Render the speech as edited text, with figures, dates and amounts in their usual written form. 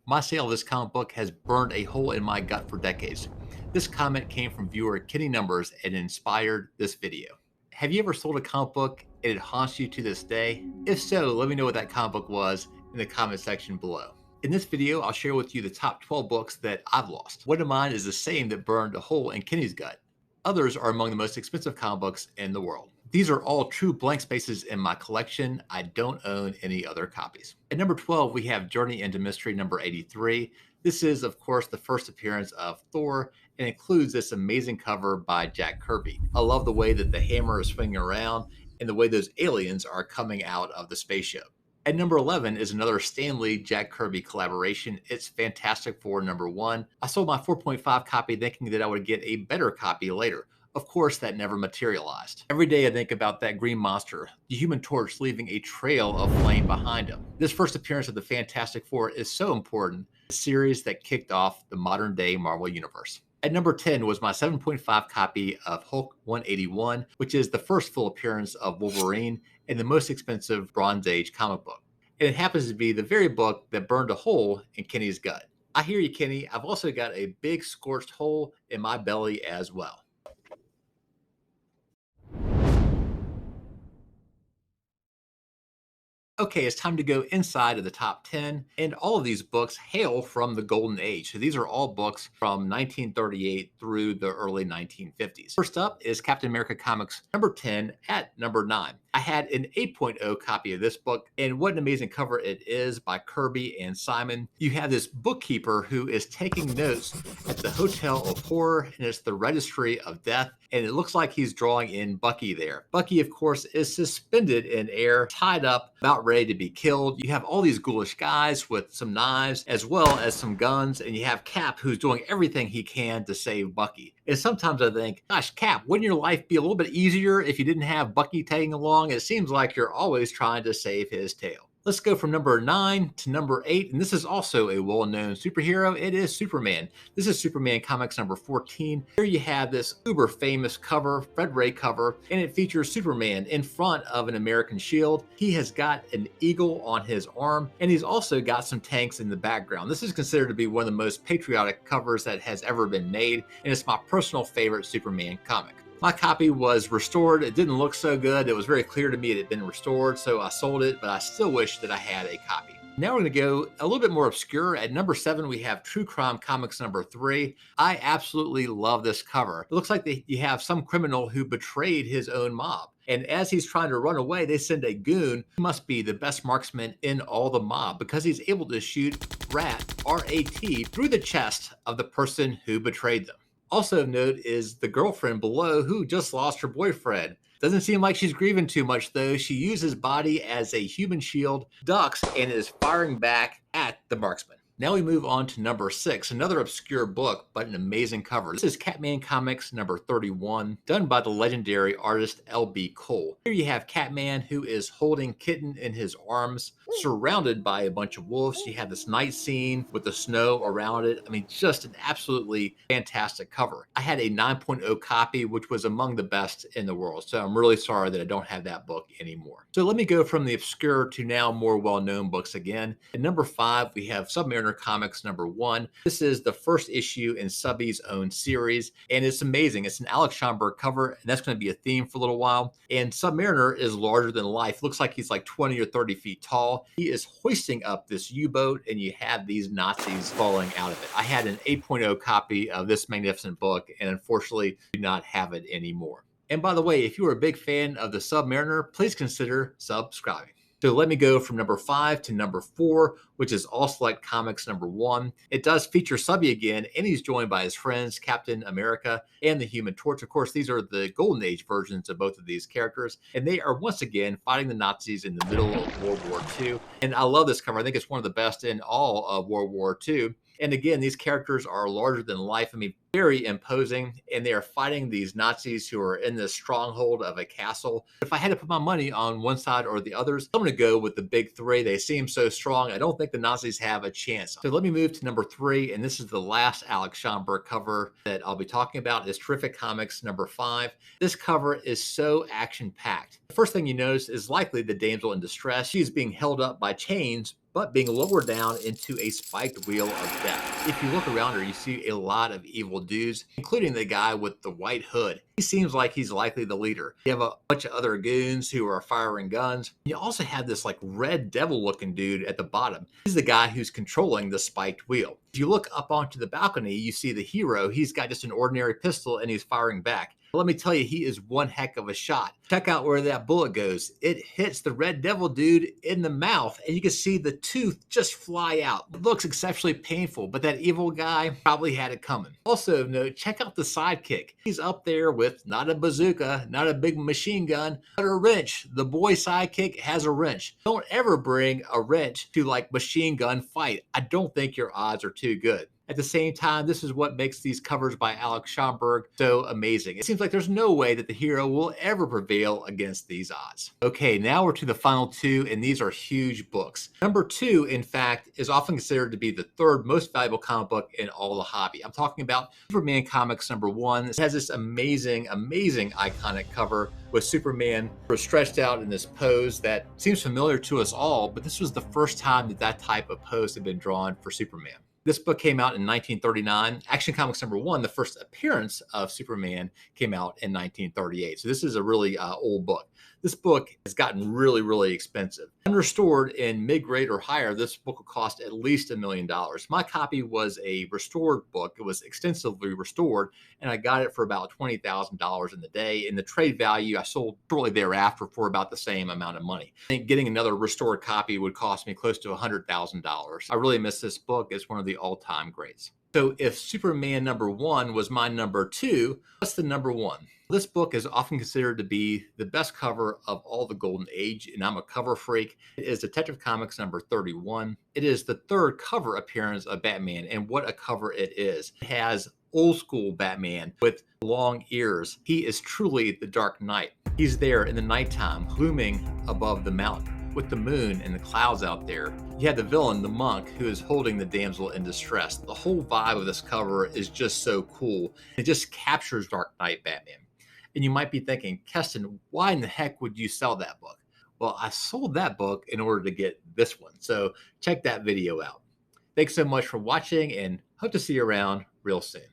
My sale of this comic book has burned a hole in my gut for decades. This comment came from viewer Kenny Numbers and inspired this video. Have you ever sold a comic book and it haunts you to this day? If so, let me know what that comic book was in the comment section below. In this video, I'll share with you the top 12 books that I've lost. One of mine is the same that burned a hole in Kenny's gut. Others are among the most expensive comic books in the world. These are all true blank spaces in my collection. I don't own any other copies. At number 12, we have Journey into Mystery number 83. This is, of course, the first appearance of Thor and includes this amazing cover by Jack Kirby. I love the way that the hammer is swinging around and the way those aliens are coming out of the spaceship. At number 11 is another Stan Lee Jack Kirby collaboration. It's Fantastic Four number 1. I sold my 4.5 copy thinking that I would get a better copy later. Of course, that never materialized. Every day I think about that green monster, the Human Torch leaving a trail of flame behind him. This first appearance of the Fantastic Four is so important, the series that kicked off the modern day Marvel Universe. At number 10 was my 7.5 copy of Hulk 181, which is the first full appearance of Wolverine and the most expensive Bronze Age comic book. And it happens to be the very book that burned a hole in Kenny's gut. I hear you, Kenny. I've also got a big scorched hole in my belly as well. Okay, it's time to go inside of the top 10, and all of these books hail from the Golden Age. So these are all books from 1938 through the early 1950s. First up is Captain America Comics number 10 at number 9. I had an 8.0 copy of this book, and what an amazing cover it is by Kirby and Simon. You have this bookkeeper who is taking notes at the Hotel of Horror, and it's the Registry of Death, and it looks like he's drawing in Bucky there. Bucky, of course, is suspended in air, tied up, about ready to be killed. You have all these ghoulish guys with some knives as well as some guns, and you have Cap who's doing everything he can to save Bucky. And sometimes I think, gosh, Cap, wouldn't your life be a little bit easier if you didn't have Bucky tagging along? It seems like you're always trying to save his tail. Let's go from number 9 to number 8, and this is also a well-known superhero. It is Superman. This is Superman Comics number 14. Here you have this uber famous cover, Fred Ray cover, and it features Superman in front of an American shield. He has got an eagle on his arm, and he's also got some tanks in the background. This is considered to be one of the most patriotic covers that has ever been made, and it's my personal favorite Superman comic. My copy was restored. It didn't look so good. It was very clear to me it had been restored, so I sold it, but I still wish that I had a copy. Now we're going to go a little bit more obscure. At number 7, we have True Crime Comics number 3. I absolutely love this cover. It looks like you have some criminal who betrayed his own mob. And as he's trying to run away, they send a goon who must be the best marksman in all the mob because he's able to shoot R-A-T, through the chest of the person who betrayed them. Also of note is the girlfriend below who just lost her boyfriend. Doesn't seem like she's grieving too much though. She uses body as a human shield, ducks, and is firing back at the marksman. Now we move on to number 6, another obscure book, but an amazing cover. This is Catman Comics number 31, done by the legendary artist L.B. Cole. Here you have Catman who is holding Kitten in his arms, surrounded by a bunch of wolves. You have this night scene with the snow around it. I mean, just an absolutely fantastic cover. I had a 9.0 copy, which was among the best in the world, so I'm really sorry that I don't have that book anymore. So let me go from the obscure to now more well-known books again. At number 5, we have Submariner Comics number 1. This is the first issue in Subby's own series, and it's amazing. It's an Alex Schomburg cover, and that's going to be a theme for a little while. And Submariner is larger than life. Looks like he's like 20 or 30 feet tall. He is hoisting up this U-boat, and you have these Nazis falling out of it. I had an 8.0 copy of this magnificent book, and unfortunately do not have it anymore. And by the way, if you are a big fan of the Submariner, please consider subscribing. So let me go from number 5 to number 4, which is All Select Comics number 1. It does feature Subby again, and he's joined by his friends, Captain America and the Human Torch. Of course, these are the Golden Age versions of both of these characters, and they are once again fighting the Nazis in the middle of World War II. And I love this cover. I think it's one of the best in all of World War II. And again, these characters are larger than life. I mean, very imposing, and they are fighting these Nazis who are in this stronghold of a castle. If I had to put my money on one side or the others, I'm going to go with the big three. They seem so strong. I don't think the Nazis have a chance. So let me move to number 3, and this is the last Alex Schomburg cover that I'll be talking about. It's Terrific Comics number 5. This cover is so action-packed. The first thing you notice is likely the damsel in distress. She's being held up by chains but being lowered down into a spiked wheel of death. If you look around her, you see a lot of evil dudes, including the guy with the white hood. He seems like he's likely the leader. You have a bunch of other goons who are firing guns. You also have this like red devil looking dude at the bottom. He's the guy who's controlling the spiked wheel. If you look up onto the balcony, you see the hero. He's got just an ordinary pistol and he's firing back. Let me tell you, he is one heck of a shot. Check out where that bullet goes. It hits the red devil dude in the mouth, and you can see the tooth just fly out. It looks exceptionally painful, but that evil guy probably had it coming. Also of note, check out the sidekick. He's up there with not a bazooka, not a big machine gun, but a wrench. The boy sidekick has a wrench. Don't ever bring a wrench to like machine gun fight. I don't think your odds are too good. At the same time, this is what makes these covers by Alex Schomburg so amazing. It seems like there's no way that the hero will ever prevail against these odds. Okay, now we're to the final two, and these are huge books. Number 2, in fact, is often considered to be the third most valuable comic book in all the hobby. I'm talking about Superman Comics number 1. It has this amazing, amazing iconic cover with Superman stretched out in this pose that seems familiar to us all, but this was the first time that that type of pose had been drawn for Superman. This book came out in 1939. Action Comics number 1, the first appearance of Superman, came out in 1938. So this is a really old book. This book has gotten really, really expensive. Unrestored in mid-grade or higher, this book will cost at least $1 million. My copy was a restored book. It was extensively restored, and I got it for about $20,000 in the day. In the trade value, I sold shortly thereafter for about the same amount of money. I think getting another restored copy would cost me close to $100,000. I really miss this book. It's one of the all-time greats. So if Superman number 1 was my number 2, what's the number 1? This book is often considered to be the best cover of all the Golden Age, and I'm a cover freak. It is Detective Comics number 31. It is the third cover appearance of Batman, and what a cover it is. It has old school Batman with long ears. He is truly the Dark Knight. He's there in the nighttime, looming above the mountain with the moon and the clouds out there. You have the villain, the monk, who is holding the damsel in distress. The whole vibe of this cover is just so cool. It just captures Dark Knight Batman. And you might be thinking, Keston, why in the heck would you sell that book? Well, I sold that book in order to get this one. So check that video out. Thanks so much for watching, and hope to see you around real soon.